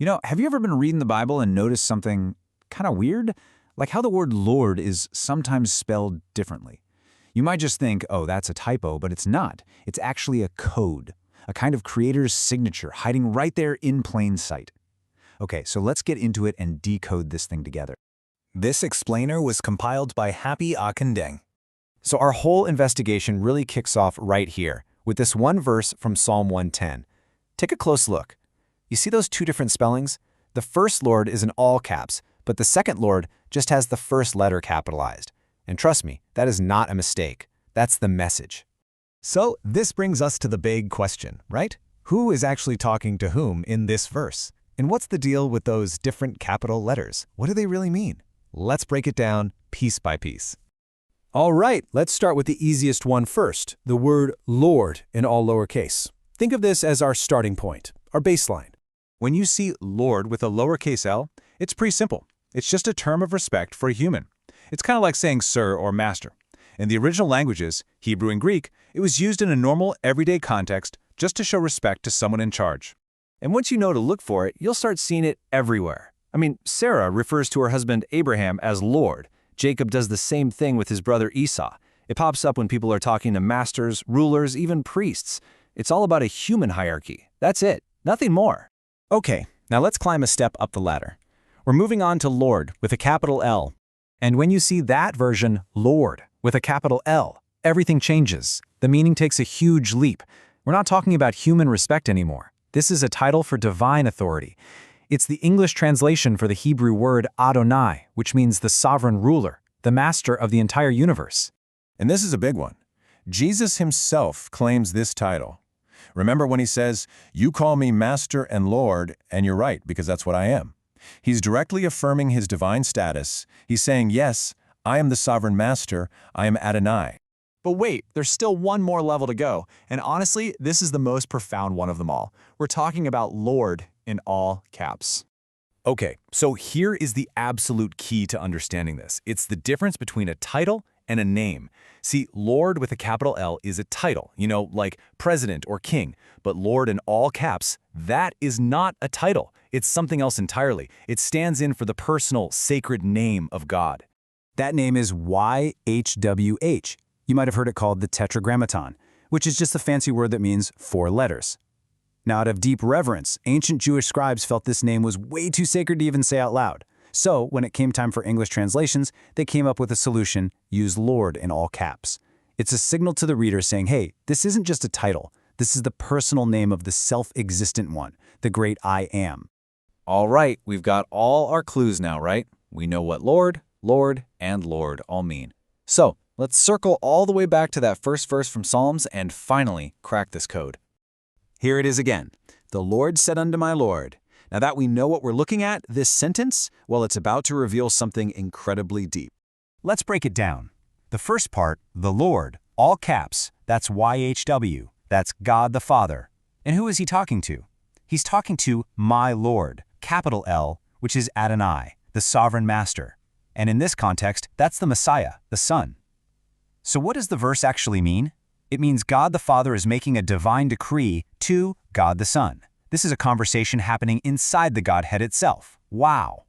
Have you ever been reading the Bible and noticed something kind of weird? Like how the word Lord is sometimes spelled differently. You might just think, oh, that's a typo, but it's not. It's actually a code, a kind of creator's signature hiding right there in plain sight. Okay, so let's get into it and decode this thing together. This explainer was compiled by Happy Akindeng. So our whole investigation really kicks off right here, with this one verse from Psalm 110. Take a close look. You see those two different spellings? The first Lord is in all caps, but the second Lord just has the first letter capitalized. And trust me, that is not a mistake. That's the message. So this brings us to the big question, right? Who is actually talking to whom in this verse? And what's the deal with those different capital letters? What do they really mean? Let's break it down piece by piece. All right, let's start with the easiest one first, the word Lord in all lowercase. Think of this as our starting point, our baseline. When you see Lord with a lowercase l, it's pretty simple. It's just a term of respect for a human. It's kind of like saying sir or master. In the original languages, Hebrew and Greek, it was used in a normal, everyday context just to show respect to someone in charge. And once you know to look for it, you'll start seeing it everywhere. Sarah refers to her husband Abraham as Lord. Jacob does the same thing with his brother Esau. It pops up when people are talking to masters, rulers, even priests. It's all about a human hierarchy. That's it. Nothing more. Okay, now let's climb a step up the ladder. We're moving on to Lord with a capital L. And when you see that version, Lord, with a capital L, everything changes. The meaning takes a huge leap. We're not talking about human respect anymore. This is a title for divine authority. It's the English translation for the Hebrew word Adonai, which means the sovereign ruler, the master of the entire universe. And this is a big one. Jesus himself claims this title. Remember when he says, "You call me Master and Lord," and you're right, because that's what I am. He's directly affirming his divine status. He's saying, yes, I am the sovereign master, I am Adonai. But wait, there's still one more level to go, and honestly, this is the most profound one of them all. We're talking about Lord in all caps. Okay, so here is the absolute key to understanding this. It's the difference between a title and a name. See, Lord with a capital L is a title, like president or king. But Lord in all caps, that is not a title. It's something else entirely. It stands in for the personal, sacred name of God. That name is YHWH. You might have heard it called the Tetragrammaton, which is just a fancy word that means 4 letters. Now, out of deep reverence, ancient Jewish scribes felt this name was way too sacred to even say out loud. So, when it came time for English translations, they came up with a solution: use Lord in all caps. It's a signal to the reader saying, hey, this isn't just a title. This is the personal name of the self-existent one, the great I am. All right, we've got all our clues now, right? We know what Lord, Lord, and Lord all mean. So, let's circle all the way back to that first verse from Psalms and finally crack this code. Here it is again. The Lord said unto my Lord. Now that we know what we're looking at, this sentence, well, it's about to reveal something incredibly deep. Let's break it down. The first part, the Lord, all caps, that's YHW, that's God the Father. And who is he talking to? He's talking to my Lord, capital L, which is Adonai, the sovereign master. And in this context, that's the Messiah, the Son. So what does the verse actually mean? It means God the Father is making a divine decree to God the Son. This is a conversation happening inside the Godhead itself. Wow.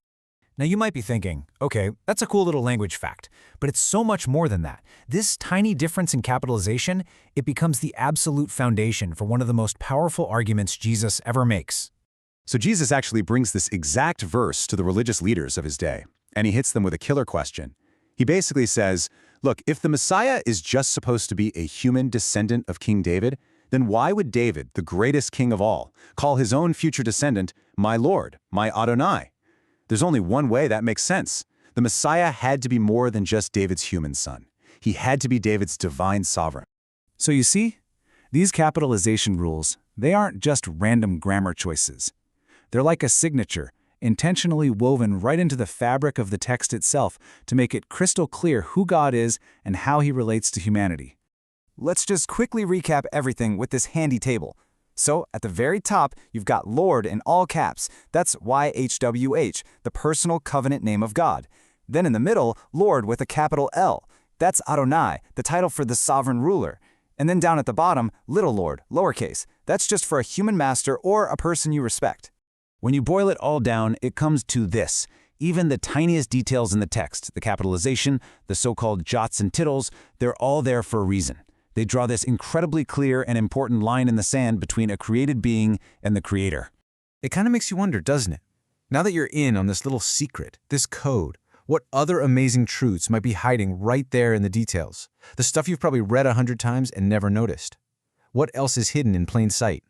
Now you might be thinking, okay, that's a cool little language fact, but it's so much more than that. This tiny difference in capitalization, it becomes the absolute foundation for one of the most powerful arguments Jesus ever makes. So Jesus actually brings this exact verse to the religious leaders of his day, and he hits them with a killer question. He basically says, look, if the Messiah is just supposed to be a human descendant of King David, then why would David, the greatest king of all, call his own future descendant my Lord, my Adonai? There's only one way that makes sense. The Messiah had to be more than just David's human son. He had to be David's divine sovereign. So you see, these capitalization rules, they aren't just random grammar choices. They're like a signature, intentionally woven right into the fabric of the text itself to make it crystal clear who God is and how he relates to humanity. Let's just quickly recap everything with this handy table. So, at the very top, you've got Lord in all caps. That's YHWH, the personal covenant name of God. Then in the middle, Lord with a capital L. That's Adonai, the title for the sovereign ruler. And then down at the bottom, little Lord, lowercase. That's just for a human master or a person you respect. When you boil it all down, it comes to this. Even the tiniest details in the text, the capitalization, the so-called jots and tittles, they're all there for a reason. They draw this incredibly clear and important line in the sand between a created being and the creator. It kind of makes you wonder, doesn't it? Now that you're in on this little secret, this code, what other amazing truths might be hiding right there in the details? The stuff you've probably read 100 times and never noticed. What else is hidden in plain sight?